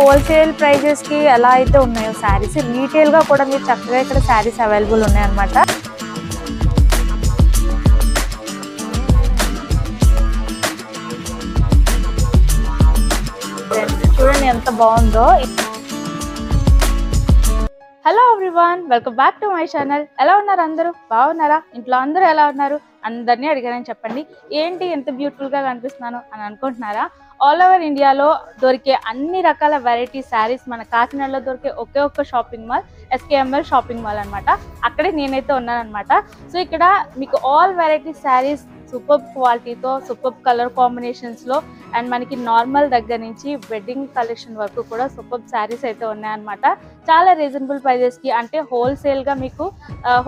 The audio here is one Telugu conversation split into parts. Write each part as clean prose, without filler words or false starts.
హోల్సేల్ ప్రైజెస్ కి ఎలా అయితే ఉన్నాయో శారీస్, రీటైల్ గా కూడా మీరు చక్కగా ఇక్కడ శారీస్ అవైలబుల్ ఉన్నాయన్నమాట. చూడండి ఎంత బాగుందో. Hello everyone, welcome back to my channel. ఎలా ఉన్నారు అందరూ? బాగున్నారా? ఇంట్లో అందరూ ఎలా ఉన్నారు? అందరినీ అడిగానని చెప్పండి. ఏంటి ఎంత బ్యూటిఫుల్ గా కనిపిస్తున్నాను అని అనుకుంటున్నారా? ఆల్ ఓవర్ ఇండియాలో దొరికే అన్ని రకాల వెరైటీ శారీస్ మన కాకినాడలో దొరికే ఒకే ఒక్క shopping mall SKML shopping mall అనమాట. అక్కడే నేనైతే ఉన్నానమాట. సో ఇక్కడ మీకు ఆల్ వెరైటీ శారీస్ సూపర్ క్వాలిటీతో, సూపర్ కలర్ కాంబినేషన్స్లో అండ్ మనకి నార్మల్ దగ్గర నుంచి వెడ్డింగ్ కలెక్షన్ వరకు కూడా సూపర్ శారీస్ అయితే ఉన్నాయన్నమాట. చాలా రీజనబుల్ ప్రైజెస్కి, అంటే హోల్సేల్గా మీకు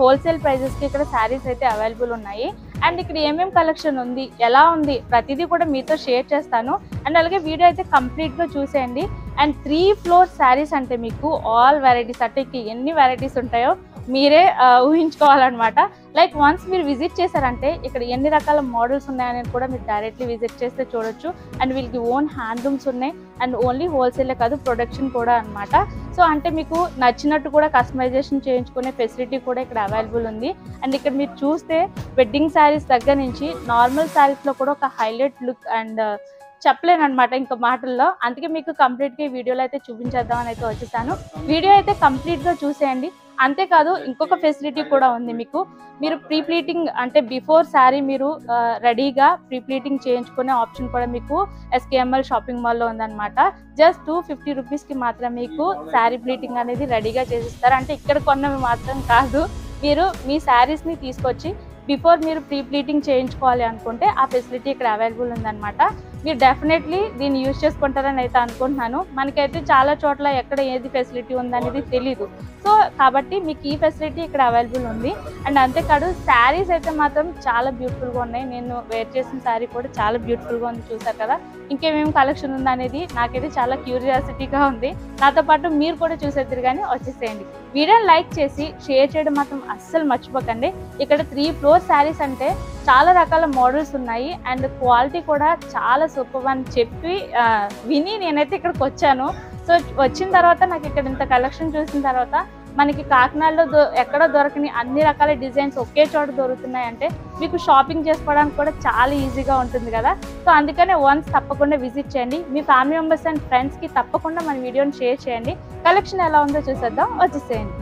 హోల్సేల్ ప్రైజెస్కి ఇక్కడ శారీస్ అయితే అవైలబుల్ ఉన్నాయి. అండ్ ఇక్కడ ఏమేమి కలెక్షన్ ఉంది, ఎలా ఉంది, ప్రతిదీ కూడా మీతో షేర్ చేస్తాను. అండ్ అలాగే వీడియో అయితే కంప్లీట్గా చూసేయండి. అండ్ 3 floor శారీస్ అంటే మీకు ఆల్ వెరైటీస్, అంటే ఎన్ని వెరైటీస్ ఉంటాయో మీరే ఊహించుకోవాలన్నమాట. లైక్ వన్స్ మీరు విజిట్ చేశారంటే ఇక్కడ ఎన్ని రకాల మోడల్స్ ఉన్నాయని కూడా మీరు డైరెక్ట్లీ విజిట్ చేస్తే చూడొచ్చు. అండ్ వీళ్ళకి ఓన్ హ్యాండ్లూమ్స్ ఉన్నాయి. అండ్ ఓన్లీ హోల్సేలే కాదు, ప్రొడక్షన్ కూడా అనమాట. సో అంటే మీకు నచ్చినట్టు కూడా కస్టమైజేషన్ చేయించుకునే ఫెసిలిటీ కూడా ఇక్కడ అవైలబుల్ ఉంది. అండ్ ఇక్కడ మీరు చూస్తే వెడ్డింగ్ శారీస్ దగ్గర నుంచి నార్మల్ శారీస్లో కూడా ఒక హైలైట్ లుక్ అండ్ చెప్పలేను అనమాట ఇంకా మాటల్లో. అందుకే మీకు కంప్లీట్గా ఈ వీడియోలో అయితే చూపించేద్దామని అయితే వచ్చేసాను. వీడియో అయితే కంప్లీట్గా చూసేయండి. అంతేకాదు ఇంకొక ఫెసిలిటీ కూడా ఉంది మీకు. మీరు ప్రీ ప్లీటింగ్, అంటే బిఫోర్ శారీ మీరు రెడీగా ప్రీ ప్లీటింగ్ చేయించుకునే ఆప్షన్ కూడా మీకు SKML షాపింగ్ మాల్లో ఉందన్నమాట. జస్ట్ 250 రూపీస్కి మాత్రం మీకు శారీ ప్లీటింగ్ అనేది రెడీగా చేసిస్తారు. అంటే ఇక్కడ కొన్నవి మాత్రం కాదు, మీరు మీ శారీస్ని తీసుకొచ్చి బిఫోర్ మీరు ప్రీ ప్లీటింగ్ చేయించుకోవాలి అనుకుంటే ఆ ఫెసిలిటీ ఇక్కడ అవైలబుల్ ఉందన్నమాట. మీరు డెఫినెట్లీ దీన్ని యూజ్ చేసుకుంటారని అయితే అనుకుంటున్నాను. మనకైతే చాలా చోట్ల ఎక్కడ ఏది ఫెసిలిటీ ఉందనేది తెలీదు. సో కాబట్టి మీకు ఈ ఫెసిలిటీ ఇక్కడ అవైలబుల్ ఉంది. అండ్ అంతేకాదు శారీస్ అయితే మాత్రం చాలా బ్యూటిఫుల్గా ఉన్నాయి. నేను వేర్ చేసిన శారీ కూడా చాలా బ్యూటిఫుల్గా ఉంది, చూసారు కదా. ఇంకేమేమి కలెక్షన్ ఉందనేది నాకైతే చాలా క్యూరియాసిటీగా ఉంది. నాతో పాటు మీరు కూడా చూసేద్దరు, కానీ వచ్చేసేయండి. వీడియోని లైక్ చేసి షేర్ చేయడం మాత్రం అస్సలు మర్చిపోకండి. ఇక్కడ 3 floor శారీస్ అంటే చాలా రకాల మోడల్స్ ఉన్నాయి. అండ్ క్వాలిటీ కూడా చాలా సూపర్ అని చెప్పి విని నేనైతే ఇక్కడికి వచ్చాను. సో వచ్చిన తర్వాత నాకు ఇక్కడ ఇంత కలెక్షన్ చూసిన తర్వాత మనకి కాకినాడలో ఎక్కడ దొరకని అన్ని రకాల డిజైన్స్ ఒకే చోట దొరుకుతున్నాయి అంటే మీకు షాపింగ్ చేసుకోవడానికి కూడా చాలా ఈజీగా ఉంటుంది కదా. సో అందుకనే వన్స్ తప్పకుండా విజిట్ చేయండి. మీ ఫ్యామిలీ మెంబర్స్ అండ్ ఫ్రెండ్స్కి తప్పకుండా మన వీడియోని షేర్ చేయండి. కలెక్షన్ ఎలా ఉందో చూసేద్దాం, వచ్చేసేయండి.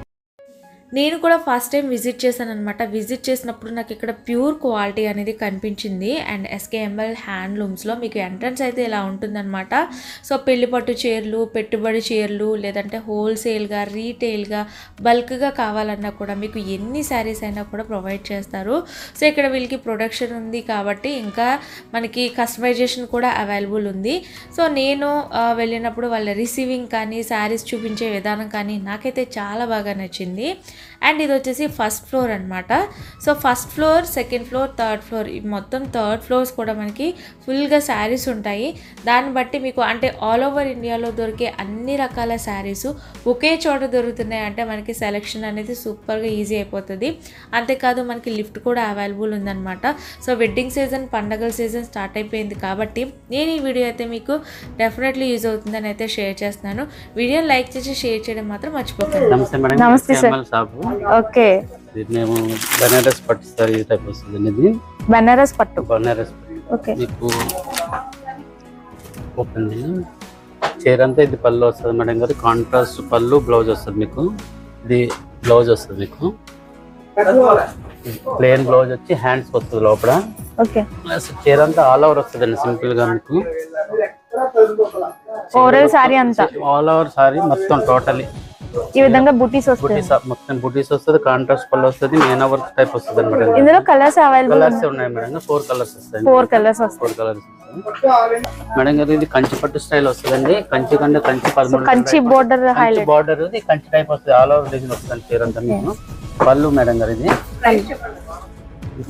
నేను కూడా ఫస్ట్ టైం విజిట్ చేశాను అనమాట. విజిట్ చేసినప్పుడు నాకు ఇక్కడ ప్యూర్ క్వాలిటీ అనేది కనిపించింది. అండ్ SKML హ్యాండ్లూమ్స్లో మీకు ఎంట్రన్స్ అయితే ఇలా ఉంటుందన్నమాట. సో పెళ్లిపట్టు చీరలు, పెట్టుబడి చీరలు, లేదంటే హోల్సేల్గా, రీటైల్గా, బల్క్గా కావాలన్నా కూడా మీకు ఎన్ని శారీస్ అయినా కూడా ప్రొవైడ్ చేస్తారు. సో ఇక్కడ వీళ్ళకి ప్రొడక్షన్ ఉంది కాబట్టి ఇంకా మనకి కస్టమైజేషన్ కూడా అవైలబుల్ ఉంది. సో నేను వెళ్ళినప్పుడు వాళ్ళ రిసీవింగ్ కానీ, శారీస్ చూపించే విధానం కానీ నాకైతే చాలా బాగా నచ్చింది. అండ్ ఇది వచ్చేసి ఫస్ట్ ఫ్లోర్ అనమాట. So first floor, second floor, third floor, మొత్తం 3rd floors కూడా మనకి ఫుల్గా శారీస్ ఉంటాయి. దాన్ని బట్టి మీకు అంటే ఆల్ ఓవర్ ఇండియాలో దొరికే అన్ని రకాల శారీస్ ఒకే చోట దొరుకుతున్నాయి అంటే మనకి సెలెక్షన్ అనేది సూపర్గా ఈజీ అయిపోతుంది. అంతేకాదు మనకి లిఫ్ట్ కూడా అవైలబుల్ ఉందన్నమాట. సో వెడ్డింగ్ సీజన్, పండగల సీజన్ స్టార్ట్ అయిపోయింది కాబట్టి నేను ఈ వీడియో అయితే మీకు డెఫినెట్లీ యూజ్ అవుతుందని అయితే షేర్ చేస్తున్నాను. వీడియోని లైక్ చేసి షేర్ చేయడం మాత్రం మర్చిపోకండి. నమస్తే సార్. ఓకే, మేము బనారస్ పట్టు సారీ టైప్ వస్తుంది. ఇది బనారస్ పట్టు. ఓకే, మీకు ఓపెన్ చీర అంతా ఇది పళ్ళు వస్తుంది మేడం గారు. కాంట్రాస్ట్ పళ్ళు, బ్లౌజ్ వస్తుంది మీకు. ఇది బ్లౌజ్ వస్తుంది మీకు, ప్లెయిన్ బ్లౌజ్ వచ్చి హ్యాండ్స్ వస్తుంది లోపల. ఓకే, చీర అంతా ఆల్ ఓవర్ వస్తుంది సింపుల్ గా మీకు. ఓవరాల్ సారీ అంతా ఆల్ ఓవర్ సారీ మొత్తం టోటలీ ఈ విధంగా బుటీస్ వస్తాయి. మొత్తం బుటీస్ వస్తుంది, కాంట్రాస్ట్ పళ్ళు వస్తుంది, మీనా వర్క్ టైప్ వస్తుంది అనమాట. ఇందులో కలర్స్ అవైలబుల్ ఉన్నాయి మేడం. 4 కలర్స్ వస్తాయి. 4 కలర్స్ వస్తాయి. 4 కలర్స్ మేడం గారు. ఇది కంచి పట్టు స్టైల్ వస్తుందండి. కంచి కంటే Kanchi 13 Kanchi border highlight border, ఇది కంచి టైప్ వస్తుంది. ఆల్ ఓవర్ డిజైన్ వస్తుంది చీర అంతా మీకు. పళ్ళు మేడం గారు. ఇది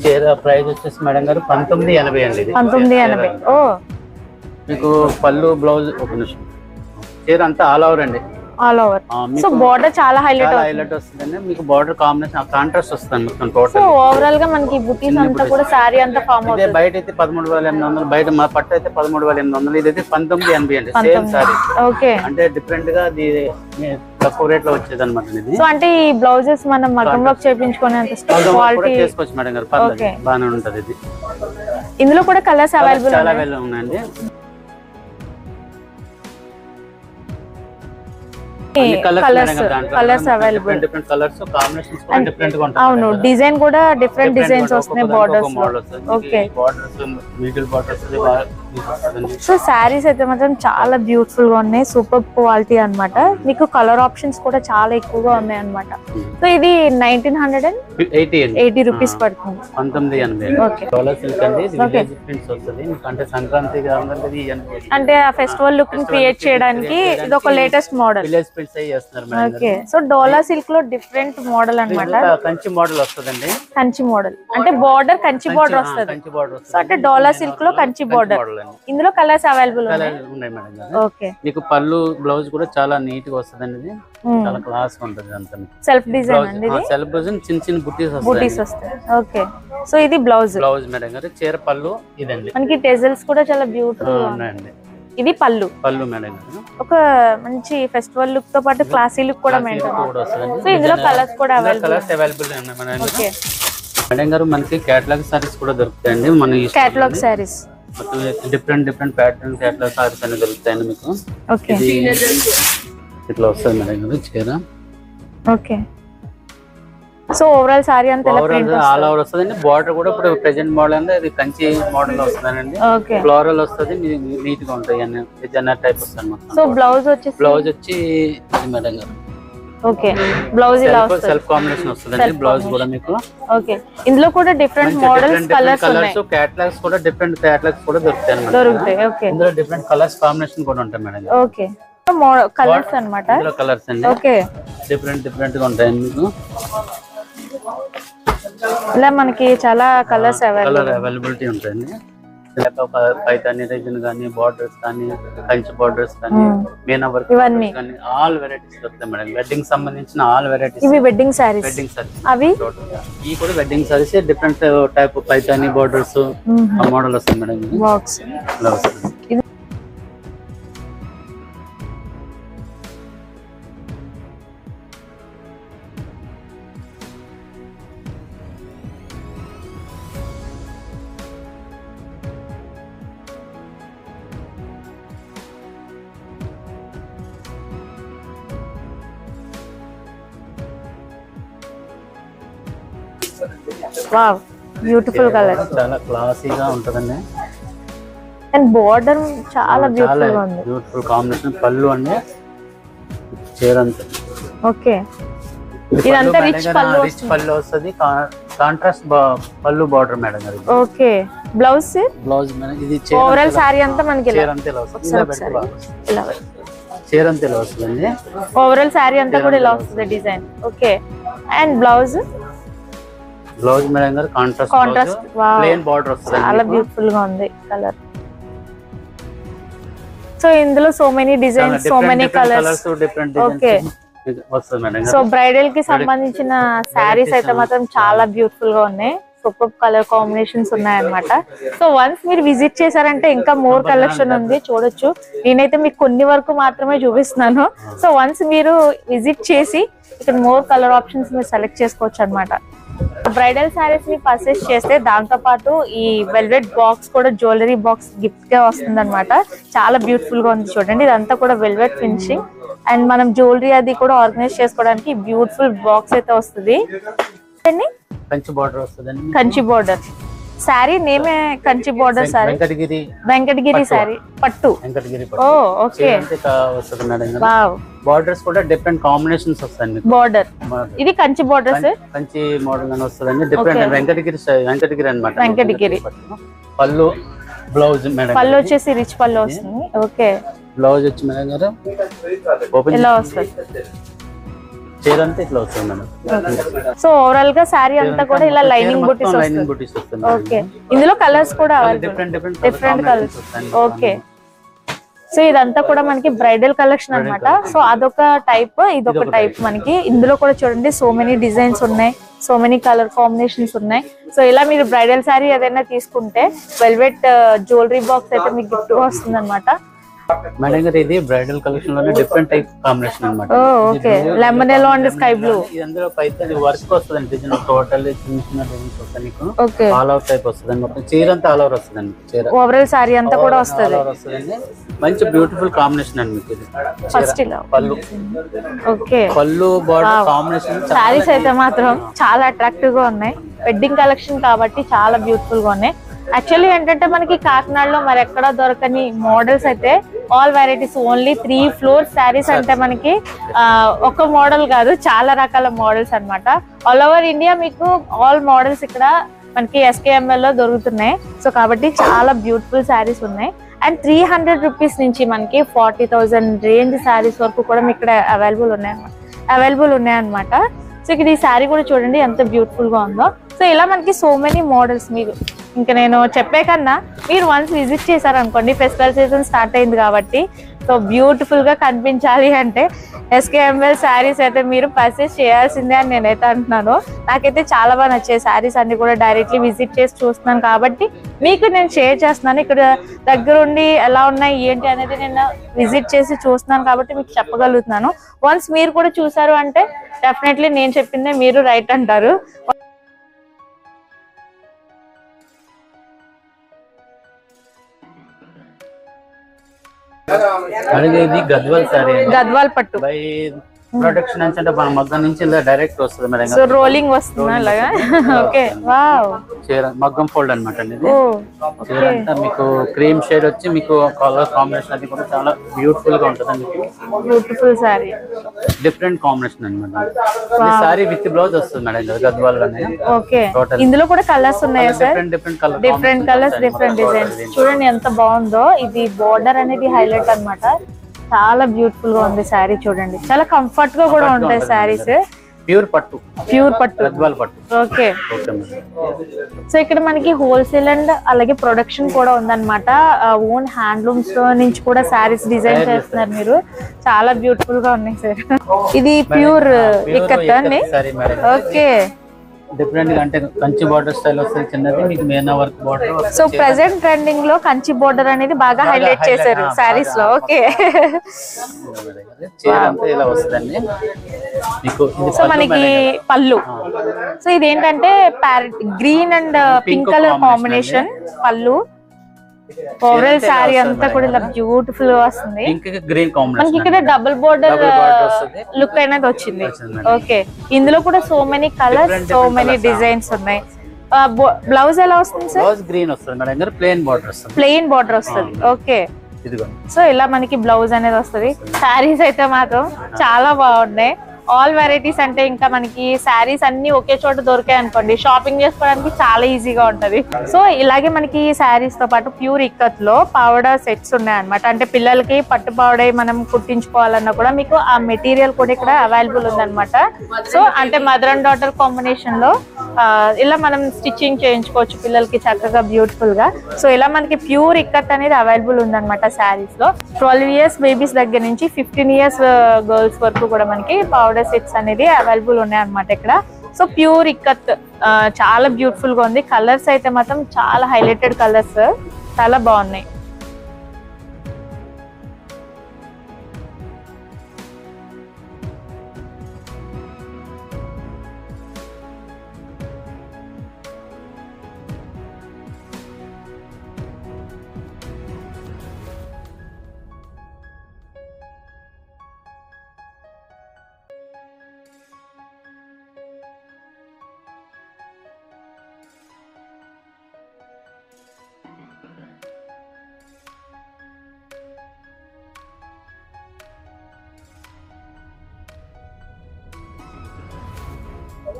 చీర ప్రైస్ వచ్చేసి మేడం గారు 1980 అండి. ఇది 1980. ఓ, మీకు పళ్ళు, బ్లౌజ్ ఒక నిమిషం. చీర అంతా ఆల్ ఓవర్ అండి. All over. సో బార్డర్ చాలా హైలైట్ వస్తుందండి. మీకు బార్డర్ కాంబినేషన్ కాంట్రాస్ట్ వస్తుంది మొత్తం సో టోటల్. ఓవరాల్ గా మనకి బుటీస్ అంతా కూడా సారీ అంతా ఫామ్ ఇదే అవుతుంది. బయట అయితే 13,800, బయట మా పట్టు అయితే 13,800, ఇదైతే 1980 అండి. Same sorry. ఓకే. అంటే డిఫరెంట్ గా తక్కువ రేట్ లో వచ్చేది అనమాట ఇది. సో అంటే ఈ బ్లౌజెస్ మనం మగ్గం వర్క్ చేయించుకునేంత క్వాలిటీ చేసుకోవచ్చు మేడం గారు, పర్లేదు బాగానే ఉంటది ఇది. ఇందులో కూడా కలర్స్ అవైలబుల్ చాలా అవైలబుల్ ఉన్నాయండి. Colours available. Different colours combinations కూడా డిఫరెంట్ గా ఉంటాయి. అవును, డిజైన్ కూడా డిఫరెంట్ డిజైన్స్ వస్తున్నాయి borders. Okay. Borders middle borders. So saris అయితే మాత్రం చాలా బ్యూటిఫుల్ గా ఉన్నాయి, సూపర్ క్వాలిటీ అన్నమాట. మీకు కలర్ ఆప్షన్స్ కూడా చాలా ఎక్కువగా ఉన్నాయి అన్నమాట. సో ఇది 1980 రూపీస్ పడుతుంది. 1980. ఓకే. డోలా సిల్క్ అండి. ఇది విలేజ్ ప్రింట్స్ వస్తుంది. అంటే సంక్రాంతి అంటే ఆ ఫెస్టివల్ లుక్ ని క్రియేట్ చేయడానికి ఇది ఒక లేటెస్ట్ మోడల్. విలేజ్ ప్రింట్స్ అయ్యి చేస్తున్నారు మేడం. ఓకే. సో డోలా సిల్క్ లో డిఫరెంట్ మోడల్ అన్నమాట. కంచి మోడల్ వస్తుందండి. కంచి మోడల్ అంటే బార్డర్ కంచి బార్డర్ వస్తుంది. కంచి బార్డర్ సో అంటే డోలా సిల్క్ లో కంచి బార్డర్. ఇందులో కలర్స్ అవైలబుల్ ఉన్నాయి మేడం గారు. ఓకే. మీకు పళ్ళు బ్లౌజ్ కూడా చాలా నీట్ గా వస్తుందండి. ఇది చాలా క్లాస్ గా ఉంటుంది. అంతా సెల్ఫ్ డిజైన్ అండి. ఇది సెల్ఫ్ డిజైన్ చిన్న చిన్న బుటీస్ వస్తాయి. ఓకే. సో ఇది బ్లౌజ్ మేడం గారు. చీర పళ్ళు ఇదండి. మనకి టెజల్స్ కూడా చాలా బ్యూటిఫుల్ ఉన్నాయండి. ఇది పళ్ళు మేడం గారు. ఒక మంచి ఫెస్టివల్ లుక్ తో పాటు క్లాసీ లుక్ కూడా మెయింటైన్ అవుతుంది. సో ఇందులో కలర్స్ కూడా అవైలబుల్ ఉన్నాయి మేడం. ఓకే మేడం గారు. మనకి కేటలాగ్ సారీస్ కూడా దొరుకుతాయండి. మన catalogue saris different pattern catalogue saris అన్ని దొరుకుతాయండి మీకు. ఓకే. ఇట్లా వస్తుంది మేడం గారు చీర. ఓకే. సో ఓవరాల్ సారీ అంతా ఆల్ ఓవర్ వస్తుందండి. బార్డర్ కూడా ఇప్పుడు ప్రెజెంట్ మోడల్ అంటే ఇది కంచి మోడల్ వస్తుందండి. ఫ్లోరల్ వస్తుంది, నీట్ గా ఉంటాయి అన్ని డిజైనర్ టైప్ వస్తుంది మొత్తం. సో బ్లౌజ్ వచ్చి మేడం గారు. ఓకే. బ్లౌజ్ ఇలా వస్తుంది. సెల్ఫ్ కాంబినేషన్ వస్తుందండి బ్లౌజ్ కూడా మీకు. ఓకే. ఇందులో కూడా డిఫరెంట్ మోడల్స్ కలర్స్ ఉన్నాయి. కేటలాగ్స్ కూడా డిఫరెంట్ కేటలాగ్స్ కూడా దొరుకుతాయి. ఓకే. ఇందులో డిఫరెంట్ కలర్స్ కాంబినేషన్ కూడా ఉంటాయి మేడం. ఓకే. కలర్స్ అన్నమాట. ఇందులో కలర్స్ అండి. ఓకే. డిఫరెంట్ గా ఉంటాయి మీకు. ఇలా మనకి చాలా కలర్స్ అవైలబిలిటీ ఉంటాయండి. పైతాని రీజన్ కానీ, బార్డర్స్ కానీ, కంచి బార్డర్స్ కానీ, మీనా వర్క్ కానీ ఆల్ వెరైటీస్ దొరుకుతాయి మేడం. వెడ్డింగ్ సంబంధించిన ఆల్ వెరైటీస్. ఇవి వెడ్డింగ్ సారీస్. అవి ఈ కూడా wedding saris different type Paithani borders ఆ మోడల్ వస్తుంది మేడం. బాక్స్ ఇలా వస్తుంది. Wow, beautiful colour. చాలా క్లాసీగా ఉంటదండి. అండ్ బోర్డర్ చాలా బ్యూటిఫుల్ గా ఉంది. Beautiful combination. పళ్ళు అండి చీర అంతా. ఓకే. ఇదంతా రిచ్ పళ్ళు వస్తుంది. కాంట్రాస్ట్ పళ్ళు బార్డర్ మేడం గారు. ఓకే. Blouse madam. ఇది ఓవరాల్ సారీ అంతా మనకి చీర అంతా ఇలా వస్తుంది. చీర అంతా ఇలా వస్తుందండి. ఓవరాల్ సారీ అంతా కూడా ఇలా వస్తుంది design. Okay. And blouse madam గారు కాంట్రాస్ట్ ప్లెయిన్ బార్డర్ వస్తుంది. చాలా బ్యూటిఫుల్ గా ఉంది కలర్. సో ఇందులో so many designs, so many colours. Okay. So bridal కి సంబంధించిన శారీస్ అయితే మాత్రం చాలా బ్యూటిఫుల్ గా ఉన్నాయి. సూపర్ కలర్ కాంబినేషన్స్ ఉన్నాయన్నమాట. సో వన్స్ మీరు విజిట్ చేశారంటే ఇంకా మోర్ కలెక్షన్ ఉంది, చూడొచ్చు. నేనైతే మీకు కొన్ని వరకు మాత్రమే చూపిస్తున్నాను. సో వన్స్ మీరు విజిట్ చేసి ఇక్కడ మోర్ కలర్ ఆప్షన్స్ మీరు సెలెక్ట్ చేసుకోవచ్చు అన్నమాట. బ్రైడల్ శారీస్ ని పర్చేస్ చేస్తే దాంతో పాటు ఈ వెల్వెట్ బాక్స్ కూడా జ్యువెలరీ బాక్స్ గిఫ్ట్ గా వస్తుంది అనమాట. చాలా బ్యూటిఫుల్ గా ఉంది చూడండి. ఇదంతా కూడా వెల్వెట్ ఫినిషింగ్. అండ్ మనం జ్యువెలరీ అది కూడా ఆర్గనైజ్ చేసుకోవడానికి బ్యూటిఫుల్ బాక్స్ అయితే వస్తుంది. కంచి బార్డర్ సారీ నేమే కంచి బార్డర్ సారీ. వెంకటగిరి సారీ పట్టు. ఓ ఓకే. బార్డర్స్ కూడా డిఫరెంట్ కాంబినేషన్స్ వస్తాయి. బార్డర్ ఇది Kanchi border sir. Kanchi model అని వస్తుందండి. డిఫరెంట్ వెంకటగిరి అన్నమాట. వెంకటగిరి. పళ్ళు బ్లౌజ్ మేడం. పళ్ళు వచ్చేసి రిచ్ పళ్ళు వస్తుంది. ఓకే. బ్లౌజ్ వచ్చి మేడం గారు ఓపెన్ ఇలా వస్తుంది. చీర అంతా ఇట్లా వస్తుంది మేడం. సో ఓవరాల్ గా సారీ అంతా కూడా ఇలా లైనింగ్ బుటీస్ వస్తుంది. ఓకే. ఇందులో కలర్స్ కూడా డిఫరెంట్ కలర్స్. ఓకే. సో ఇదంతా కూడా మనకి బ్రైడల్ కలెక్షన్ అన్నమాట. సో అదొక టైప్, ఇదొక టైప్. మనకి ఇందులో కూడా చూడండి సో మెనీ డిజైన్స్ ఉన్నాయి, సో మెనీ కలర్ కాంబినేషన్స్ ఉన్నాయి. సో ఇలా మీరు బ్రైడల్ శారీ ఏదైనా తీసుకుంటే వెల్వెట్ జ్యువెలరీ బాక్స్ అయితే మీకు గిఫ్ట్ వస్తుంది అనమాట. మేడం గారు ఇది బ్రైడల్ కలెక్షన్ లోనే డిఫరెంట్ టైప్ కాంబినేషన్ అన్నమాట. Okay, lemon yellow and sky blue. అందులో పైన వర్క్ వస్తుందండి, డిజైన్ టోటల్ చిన్న చిన్న డిజైన్స్ వస్తాయి మీకు. ఓకే, ఆల్ ఓవర్ టైప్ వస్తుందండి, మొత్తం చీర అంతా ఆల్ ఓవర్ వస్తుందండి. చీర ఓవరాల్ సారీ అంతా కూడా వస్తుంది. మంచి బ్యూటిఫుల్ కాంబినేషన్ అండి మీకు ఇది. ఫస్ట్ ఇలా పళ్ళు, ఓకే, పళ్ళు బార్డర్ కాంబినేషన్. సారీస్ అయితే మాత్రం చాలా అట్రాక్టివ్ గా ఉన్నాయి. వెడ్డింగ్ కలెక్షన్ కాబట్టి చాలా బ్యూటిఫుల్ గా ఉన్నాయి. యాక్చువల్లీ ఏంటంటే మనకి కాకినాడలో మరి ఎక్కడా దొరకని మోడల్స్ అయితే all varieties, only 3 floors saris అంటే మనకి ఒక మోడల్ కాదు, చాలా రకాల మోడల్స్ అన్నమాట. ఆల్ ఓవర్ ఇండియా మీకు ఆల్ మోడల్స్ ఇక్కడ మనకి SKML లో దొరుకుతున్నాయి. సో కాబట్టి చాలా బ్యూటిఫుల్ శారీస్ ఉన్నాయి. అండ్ 300 రూపీస్ నుంచి మనకి 40,000 రేంజ్ శారీస్ వరకు కూడా మీకు ఇక్కడ అవైలబుల్ ఉన్నాయన్నమాట. సో ఇక్కడ ఈ శారీ కూడా చూడండి ఎంత బ్యూటిఫుల్ గా ఉందో. సో ఇలా మనకి సో మెనీ మోడల్స్, మీకు ఇంకా నేను చెప్పే కన్నా మీరు వన్స్ విజిట్ చేశారనుకోండి, ఫెస్టివల్ సీజన్ స్టార్ట్ అయింది కాబట్టి సో బ్యూటిఫుల్ గా కనిపించాలి అంటే SKML శారీస్ అయితే మీరు పర్చేస్ చేయాల్సిందే అని నేనైతే అంటున్నాను. నాకైతే చాలా బాగా నచ్చాయి శారీస్ అన్ని కూడా. డైరెక్ట్లీ విజిట్ చేసి చూస్తున్నాను కాబట్టి మీకు నేను షేర్ చేస్తున్నాను. ఇక్కడ దగ్గరుండి ఎలా ఉన్నాయి ఏంటి అనేది నేను విజిట్ చేసి చూస్తున్నాను కాబట్టి మీకు చెప్పగలుగుతున్నాను. వన్స్ మీరు కూడా చూసారు అంటే డెఫినెట్లీ నేను చెప్పిందే మీరు రైట్ అంటారు. ఇది గద్వాల్ సారీ, గద్వాల్ పట్టు బై ప్రొడక్షన్ అంటే మన మగ్గం నుంచి ఇలా డైరెక్ట్ వస్తుంది మేడం. సో రోలింగ్ వస్తుంది అలాగా. ఓకే, వావ్, చీర మగ్గం ఫోల్డ్ అన్నమాట అండి ఇది. చీర అంతా మీకు క్రీమ్ షేడ్ వచ్చి మీకు కలర్ కాంబినేషన్ అది కూడా చాలా బ్యూటిఫుల్ గా ఉంటదండి. బ్యూటిఫుల్ సారీ, డిఫరెంట్ కాంబినేషన్ అన్నమాట. ఈ సారీ విత్ బ్లౌజ్ వస్తుంది మేడం గద్వాల్ లోనే. ఓకే, ఇందులో కూడా కలర్స్ ఉన్నాయా sir? Different colours, different designs. చూడండి ఎంత బాగుందో. ఇది బోర్డర్ అనేది హైలైట్ అన్నమాట. చాలా బ్యూటిఫుల్ గా ఉంది శారీ. చూడండి చాలా కంఫర్ట్ గా కూడా ఉంటాయి శారీస్. ప్యూర్ పట్టు గద్వాల్ పట్టు. ఓకే, సో ఇక్కడ మనకి హోల్సేల్ అండ్ అలాగే ప్రొడక్షన్ కూడా ఉందన్నమాట. ఓన్ హ్యాండ్లూమ్స్ నుంచి కూడా శారీస్ డిజైన్ చేస్తున్నారు మీరు. చాలా బ్యూటిఫుల్ గా ఉన్నాయి సార్. ఇది ప్యూర్ ఇక్కత్ అండి. ఓకే, డిఫరెంట్ గా అంటే కంచి బార్డర్ స్టైల్ వస్తుంది చిన్నది, మీకు మేనా work border. So present trending లో కంచి బార్డర్ అనేది బాగా హైలైట్ చేశారు సారీస్ లో. ఓకే, చీర అంతా ఇలా వస్తుందండి మీకు. సో మనకి పళ్ళు, సో ఇదేంటంటే parrot green and pink colour combination పళ్ళు. ఓవరాల్ శారీ అంతా కూడా ఇలా బ్యూటిఫుల్ గా వస్తుంది. గ్రీన్ కాంబినేషన్ మనకి ఇక్కడ డబుల్ బోర్డర్ లుక్ అనేది వచ్చింది. ఓకే, ఇందులో కూడా so many colours, so many designs ఉన్నాయి. బ్లౌజ్ ఎలా వస్తుంది సార్? బ్లౌజ్ గ్రీన్ వస్తుంది మేడం, ప్లెయిన్ బార్డర్ వస్తుంది. ప్లెయిన్ బార్డర్ వస్తుంది. ఓకే, సో ఇలా మనకి బ్లౌజ్ అనేది వస్తుంది. శారీస్ అయితే మాత్రం చాలా బాగున్నాయి. ఆల్ వెరైటీస్ అంటే ఇంకా మనకి శారీస్ అన్ని ఒకే చోట దొరికాయి అనుకోండి, షాపింగ్ చేసుకోవడానికి చాలా ఈజీగా ఉంటది. సో ఇలాగే మనకి శారీస్ తో పాటు ప్యూర్ ఇక్కత్ లో పావడా సెట్స్ ఉన్నాయి అనమాట. అంటే పిల్లలకి పట్టు పావడ మనం కుట్టించుకోవాలన్నా కూడా మీకు ఆ మెటీరియల్ కూడా ఇక్కడ అవైలబుల్ ఉందన్నమాట. సో అంటే మదర్ అండ్ డాటర్ కాంబినేషన్ లో ఇలా మనం స్టిచ్చింగ్ చేయించుకోవచ్చు పిల్లలకి చక్కగా బ్యూటిఫుల్ గా. సో ఇలా మనకి ప్యూర్ ఇక్కత్ అనేది అవైలబుల్ ఉందన్నమాట శారీస్ లో. 12 years బేబీస్ దగ్గర నుంచి 15 years గర్ల్స్ వరకు కూడా మనకి పావడా సెట్స్ అనేది అవైలబుల్ ఉన్నాయి అన్నమాట ఇక్కడ. సో ప్యూర్ ఇక్కత్ చాలా బ్యూటిఫుల్ గా ఉంది. కలర్స్ అయితే మాత్రం చాలా హైలైటెడ్ కలర్స్, చాలా బాగున్నాయి.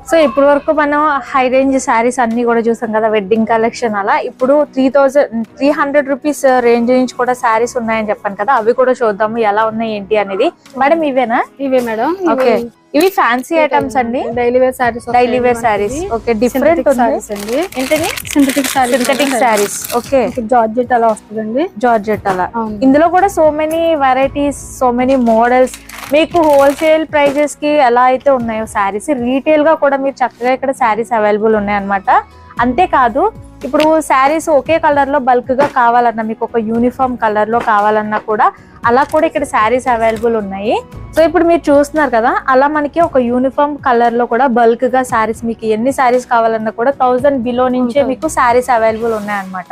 సో ఇప్పటి వరకు మనం హై రేంజ్ శారీస్ అన్ని కూడా చూసాం కదా, వెడ్డింగ్ కలెక్షన్. అలా ఇప్పుడు 300 రూపీస్ రేంజ్ నుంచి కూడా శారీస్ ఉన్నాయని చెప్పాను కదా, అవి కూడా చూద్దాము ఎలా ఉన్నాయి ఏంటి అనేది. మేడం ఇవేనా? ఇవే మేడం. ఓకే, ఇవి ఫ్యాన్సీ ఐటమ్స్ అండి, daily wear saris. Daily wear saris. Okay, different saris అండి. ఏంటని సింథటిక్ సారీస్. ఓకే, జార్జెట్ అలా వస్తుందండి. జార్జెట్ అలా. ఇందులో కూడా so many varieties, so many models. మీకు హోల్సేల్ ప్రైజెస్ కి ఎలా అయితే ఉన్నాయో శారీస్, రీటైల్ గా కూడా మీరు చక్కగా ఇక్కడ శారీస్ అవైలబుల్ ఉన్నాయి అన్నమాట. అంతేకాదు ఇప్పుడు శారీస్ ఒకే కలర్ లో బల్క్ గా కావాలన్నా, మీకు ఒక యూనిఫామ్ కలర్ లో కావాలన్నా కూడా అలా కూడా ఇక్కడ శారీస్ అవైలబుల్ ఉన్నాయి. సో ఇప్పుడు మీరు చూస్తున్నారు కదా, అలా మనకి ఒక యూనిఫామ్ కలర్ లో కూడా బల్క్ గా శారీస్, మీకు ఎన్ని శారీస్ కావాలన్నా కూడా 1000 బిలో నుంచే మీకు శారీస్ అవైలబుల్ ఉన్నాయి అన్నమాట.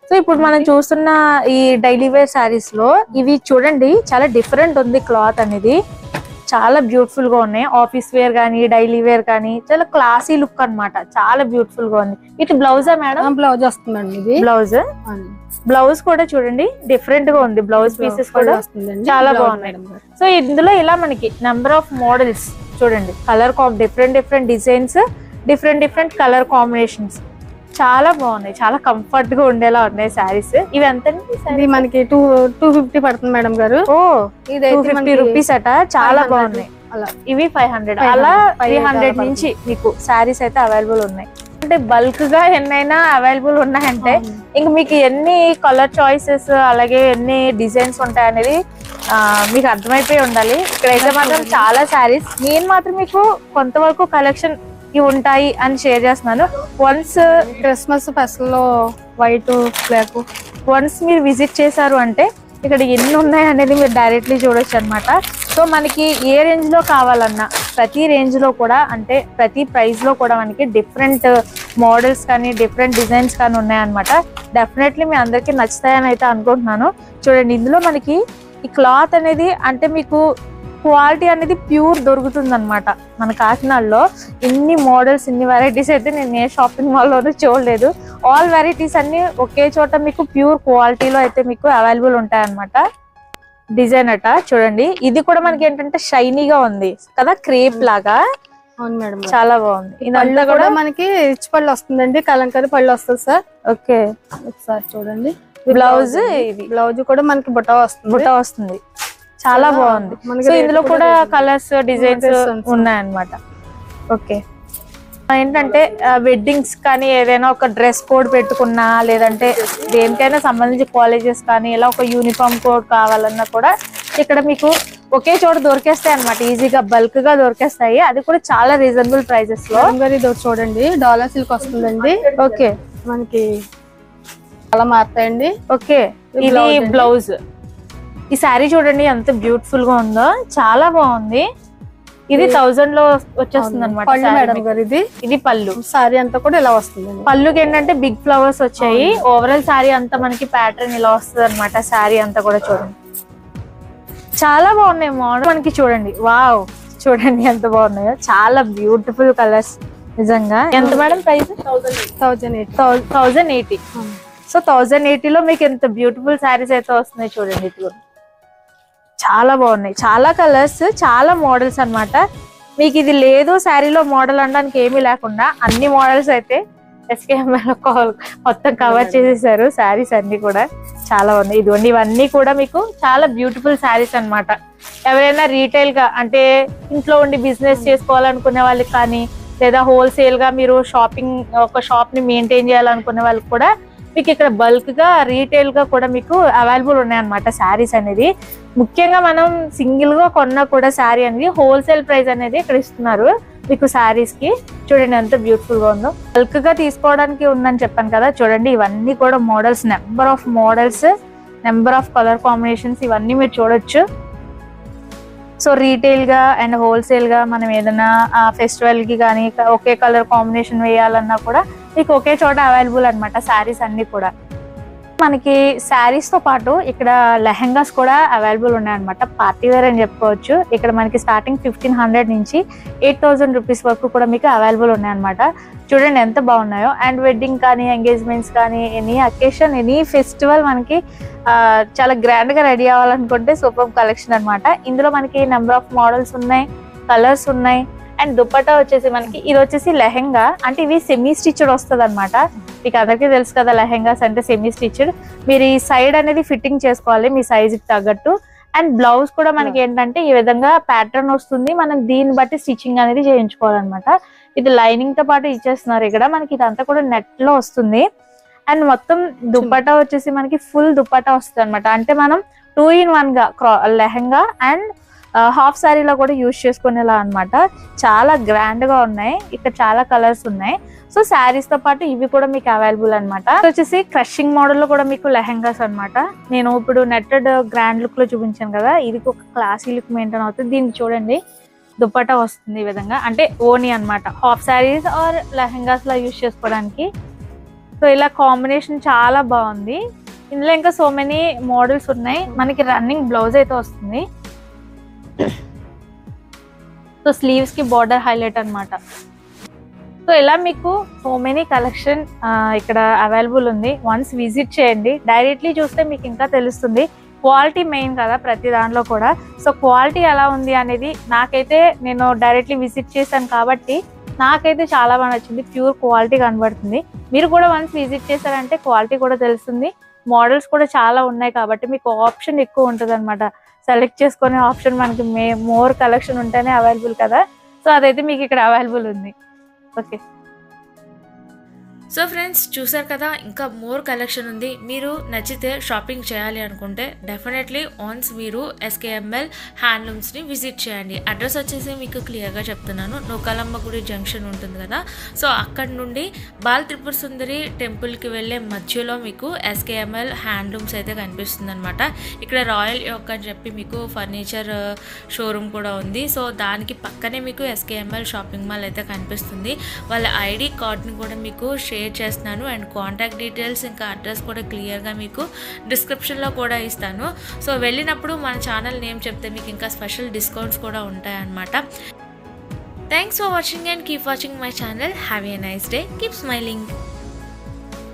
సో ఇప్పుడు మనం చూస్తున్న ఈ డైలీ వేర్ శారీస్ లో ఇవి చూడండి, చాలా డిఫరెంట్ ఉంది క్లాత్ అనేది, చాలా బ్యూటిఫుల్ గా ఉన్నాయి. ఆఫీస్ వేర్ కానీ డైలీ వేర్ కానీ చాలా క్లాసీ లుక్ అన్నమాట, చాలా బ్యూటిఫుల్ గా ఉంది. ఇది బ్లౌజా మేడం? బ్లౌజ్ వస్తుందండి. ఇది బ్లౌజ్ కూడా చూడండి డిఫరెంట్ గా ఉంది, బ్లౌజ్ పీసెస్ కూడా చాలా బాగున్నాయి. సో ఇందులో ఇలా మనకి నెంబర్ ఆఫ్ మోడల్స్ చూడండి, colour different designs, different colour combinations చాలా బాగున్నాయి, చాలా కంఫర్ట్ గా ఉండేలా ఉన్నాయి శారీస్. ఇవి ఎంత? మనకి 250 పడుతుంది మేడం గారు. ఓ, 250 రూపీస్ అట, చాలా బాగున్నాయి. ఇవి 500, అలా 300 నుంచి మీకు శారీస్ అయితే అవైలబుల్ ఉన్నాయి. అంటే బల్క్ గా ఎన్నైనా అవైలబుల్ ఉన్నాయంటే ఇంక మీకు ఎన్ని కలర్ చాయిసెస్ అలాగే ఎన్ని డిజైన్స్ ఉంటాయి అనేది మీకు అర్థమైపోయి ఉండాలి. ఇక్కడైతే మాత్రం చాలా శారీస్, నేను మాత్రం మీకు కొంతవరకు కలెక్షన్ ఇవి ఉంటాయి అని షేర్ చేస్తున్నాను. వన్స్ క్రిస్మస్ స్పెషల్ లో వైట్ బ్లాక్ వన్స్ మీరు విజిట్ చేశారు అంటే ఇక్కడ ఎన్ని ఉన్నాయి అనేది మీరు డైరెక్ట్లీ చూడొచ్చు అనమాట. సో మనకి ఏ రేంజ్ లో కావాలన్నా ప్రతి రేంజ్ లో కూడా, అంటే ప్రతి ప్రైస్ లో కూడా మనకి డిఫరెంట్ మోడల్స్ కానీ డిఫరెంట్ డిజైన్స్ కానీ ఉన్నాయన్నమాట. డెఫినెట్లీ మీ అందరికీ నచ్చుతాయని అయితే అనుకుంటున్నాను. చూడండి ఇందులో మనకి ఈ క్లాత్ అనేది, అంటే మీకు క్వాలిటీ అనేది ప్యూర్ దొరుకుతుంది అనమాట. మన కాకినాడలో ఇన్ని మోడల్స్, ఇన్ని వెరైటీస్ అయితే నేను ఏ షాపింగ్ మాల్లోనూ చూడలేదు. ఆల్ వెరైటీస్ అన్ని ఒకే చోట మీకు ప్యూర్ క్వాలిటీలో అయితే మీకు అవైలబుల్ ఉంటాయి అనమాట. డిజైన్ అట చూడండి, ఇది కూడా మనకి ఏంటంటే షైనీగా ఉంది కదా, క్రేప్ లాగా. అవును మేడం, చాలా బాగుంది. ఇదంతా కూడా మనకి రిచ్ పళ్ళు వస్తుందండి, కలంకారీ పళ్ళు వస్తుంది సార్. ఓకే, ఒకసారి చూడండి. బ్లౌజ్, ఇది బ్లౌజ్ కూడా మనకి బుట్ట వస్తుంది, చాలా బాగుంది. సో ఇందులో కూడా కలర్స్, డిజైన్స్ ఉన్నాయన్నమాట. ఓకే, ఏంటంటే వెడ్డింగ్స్ కానీ ఏదైనా ఒక డ్రెస్ కోడ్ పెట్టుకున్నా, లేదంటే దేనికైనా సంబంధించి కాలేజెస్ కానీ ఇలా ఒక యూనిఫామ్ కోడ్ కావాలన్నా కూడా ఇక్కడ మీకు ఒకే చోట దొరికేస్తాయి అనమాట, ఈజీగా బల్క్ గా దొరికేస్తాయి. అది కూడా చాలా రీజనబుల్ ప్రైజెస్ లో. చూడండి డాలర్ సిల్క్ వస్తుందండి. ఓకే, మనకి చాలా మారుతాయండి. ఓకే, ఇది బ్లౌజ్. ఈ శారీ చూడండి ఎంత బ్యూటిఫుల్ గా ఉందో, చాలా బాగుంది. ఇది 1000 లో వచ్చేస్తుంది అనమాట మేడం గారు. ఇది పళ్ళు. శారీ అంతా కూడా ఇలా వస్తుంది. పళ్ళుకి ఏంటంటే బిగ్ ఫ్లవర్స్ వచ్చాయి. ఓవరాల్ శారీ అంతా మనకి ప్యాటర్న్ ఇలా వస్తుంది అనమాట. శారీ అంతా కూడా చూడండి చాలా బాగున్నాయి మోడల్ మనకి. చూడండి, వావ్, చూడండి ఎంత బాగున్నాయో, చాలా బ్యూటిఫుల్ కలర్స్ నిజంగా. ఎంత మేడం ప్రైస్? 1080. సో 1080లో మీకు ఎంత బ్యూటిఫుల్ శారీస్ అయితే వస్తున్నాయి చూడండి. ఇది చాలా బాగున్నాయి, చాలా కలర్స్, చాలా మోడల్స్ అన్నమాట. మీకు ఇది లేదు శారీలో మోడల్ అనడానికి ఏమీ లేకుండా అన్ని మోడల్స్ అయితే SKML మొత్తం కవర్ చేసేసారు. శారీస్ అన్ని కూడా చాలా బాగున్నాయి. ఇదిగోండి, ఇవన్నీ కూడా మీకు చాలా బ్యూటిఫుల్ శారీస్ అన్నమాట. ఎవరైనా రీటైల్ గా, అంటే ఇంట్లో ఉండి బిజినెస్ చేసుకోవాలనుకునే వాళ్ళకి కానీ, లేదా హోల్సేల్ గా మీరు ఒక షాప్ ని మెయింటైన్ చేయాలనుకునే వాళ్ళకి కూడా మీకు ఇక్కడ బల్క్ గా, రీటైల్ గా కూడా మీకు అవైలబుల్ ఉన్నాయన్నమాట శారీస్ అనేది. ముఖ్యంగా మనం సింగిల్ గా కొన్నా కూడా శారీ అనేది హోల్సేల్ ప్రైస్ అనేది ఇక్కడ ఇస్తున్నారు మీకు శారీస్ కి. చూడండి ఎంత బ్యూటిఫుల్ గా ఉందో. బల్క్ గా తీసుకోవడానికి ఉందని చెప్పాను కదా, చూడండి ఇవన్నీ కూడా models, number of models, number of colour combinations, ఇవన్నీ మీరు చూడొచ్చు. సో రీటైల్ గా అండ్ హోల్సేల్ గా మనం ఏదైనా ఫెస్టివల్ కి కానీ ఒకే కలర్ కాంబినేషన్ వేయాలన్నా కూడా మీకు ఒకే చోట అవైలబుల్ అనమాట శారీస్ అన్ని కూడా. మనకి శారీస్ తో పాటు ఇక్కడ లెహెంగాస్ కూడా అవైలబుల్ ఉన్నాయన్నమాట. పార్టీ వేర్ అని చెప్పుకోవచ్చు. ఇక్కడ మనకి స్టార్టింగ్ 1500 నుంచి 8000 రూపీస్ వరకు కూడా మీకు అవైలబుల్ ఉన్నాయన్నమాట. చూడండి ఎంత బాగున్నాయో. అండ్ వెడ్డింగ్ కానీ, ఎంగేజ్మెంట్స్ కానీ, ఎనీ అకేషన్, ఎనీ ఫెస్టివల్ మనకి చాలా గ్రాండ్ గా రెడీ అవ్వాలనుకుంటే సూపర్ కలెక్షన్ అనమాట. ఇందులో మనకి నెంబర్ ఆఫ్ మోడల్స్ ఉన్నాయి, కలర్స్ ఉన్నాయి. అండ్ దుపట్టా వచ్చేసి మనకి ఇది వచ్చేసి లెహెంగా, అంటే ఇవి సెమీ స్టిచ్డ్ వస్తుంది అనమాట. మీకు అందరికీ తెలుసు కదా లెహెంగాస్ అంటే సెమీ స్టిచ్డ్. మీరు ఈ సైడ్ అనేది ఫిట్టింగ్ చేసుకోవాలి మీ సైజ్ కి తగ్గట్టు. అండ్ బ్లౌజ్ కూడా మనకి ఏంటంటే ఈ విధంగా ప్యాటర్న్ వస్తుంది, మనం దీన్ని బట్టి స్టిచ్చింగ్ అనేది చేయించుకోవాలన్నమాట. ఇది లైనింగ్ తో పాటు ఇచ్చేస్తున్నారు ఇక్కడ మనకి, ఇదంతా కూడా నెట్ లో వస్తుంది. అండ్ మొత్తం దుప్పటా వచ్చేసి మనకి ఫుల్ దుప్పటా వస్తుంది అనమాట. అంటే మనం 2-in-1 గా లెహంగా అండ్ హాఫ్ శారీలో కూడా యూజ్ చేసుకునేలా అన్నమాట. చాలా గ్రాండ్ గా ఉన్నాయి, ఇక్కడ చాలా కలర్స్ ఉన్నాయి. సో శారీస్ తో పాటు ఇవి కూడా మీకు అవైలబుల్ అనమాట. వచ్చేసి క్రషింగ్ మోడల్ లో కూడా మీకు లెహంగాస్ అన్నమాట. నేను ఇప్పుడు నెట్టెడ్ గ్రాండ్ లుక్ లో చూపించాను కదా, ఇది ఒక క్లాసీ లుక్ మెయింటైన్ అవుతుంది. దీన్ని చూడండి, దుప్పటా వస్తుంది ఈ విధంగా, అంటే ఓనీ అన్నమాట. హాఫ్ శారీస్ ఆర్ లెహంగాస్ లా యూజ్ చేసుకోవడానికి. సో ఇలా కాంబినేషన్ చాలా బాగుంది. ఇందులో ఇంకా సో మెనీ మోడల్స్ ఉన్నాయి. మనకి రన్నింగ్ బ్లౌజ్ అయితే వస్తుంది. సో స్లీవ్స్ కి బార్డర్ హైలైట్ అన్నమాట. సో ఇలా మీకు సో మెనీ కలెక్షన్ ఇక్కడ అవైలబుల్ ఉంది. వన్స్ విజిట్ చేయండి, డైరెక్ట్లీ చూస్తే మీకు ఇంకా తెలుస్తుంది. క్వాలిటీ మెయిన్ కదా ప్రతి దాంట్లో కూడా. సో క్వాలిటీ ఎలా ఉంది అనేది నాకైతే, నేను డైరెక్ట్లీ విజిట్ చేశాను కాబట్టి నాకైతే చాలా బాగా నచ్చింది. ప్యూర్ క్వాలిటీ కనబడుతుంది. మీరు కూడా వన్స్ విజిట్ చేశారంటే క్వాలిటీ కూడా తెలుస్తుంది. మోడల్స్ కూడా చాలా ఉన్నాయి కాబట్టి మీకు ఆప్షన్ ఎక్కువ ఉంటుంది అనమాట. సెలెక్ట్ చేసుకునే ఆప్షన్ మనకి మోర్ కలెక్షన్ ఉంటేనే అవైలబుల్ కదా. సో అదైతే మీకు ఇక్కడ అవైలబుల్ ఉంది. ఓకే, సో ఫ్రెండ్స్ చూసారు కదా, ఇంకా మోర్ కలెక్షన్ ఉంది. మీరు నచ్చితే షాపింగ్ చేయాలి అనుకుంటే డెఫినెట్లీ వన్స్ మీరు ఎస్కేఎంఎల్ హ్యాండ్లూమ్స్ని విజిట్ చేయండి. అడ్రస్ వచ్చేసి మీకు క్లియర్గా చెప్తున్నాను. నూకాలమ్మ గుడి జంక్షన్ ఉంటుంది కదా, సో అక్కడ నుండి బాల్ త్రిపుర సుందరి టెంపుల్కి వెళ్ళే మధ్యలో మీకు ఎస్కేఎంఎల్ హ్యాండ్లూమ్స్ అయితే కనిపిస్తుంది అనమాట. ఇక్కడ రాయల్ యోక్ అని చెప్పి మీకు ఫర్నిచర్ షోరూమ్ కూడా ఉంది. సో దానికి పక్కనే మీకు ఎస్కేఎంఎల్ షాపింగ్ మాల్ అయితే కనిపిస్తుంది. వాళ్ళ ఐడి కార్డ్ని కూడా మీకు షేర్ చేస్తున్నాను అండ్ కాంటాక్ట్ డీటెయిల్స్ ఇంకా అడ్రస్ కూడా క్లియర్గా మీకు డిస్క్రిప్షన్లో కూడా ఇస్తాను. సో వెళ్ళినప్పుడు మన ఛానల్ నేమ్ చెప్తే మీకు ఇంకా స్పెషల్ డిస్కౌంట్స్ కూడా ఉంటాయన్నమాట. Thanks for watching and keep watching my channel. Have a nice day. Keep smiling.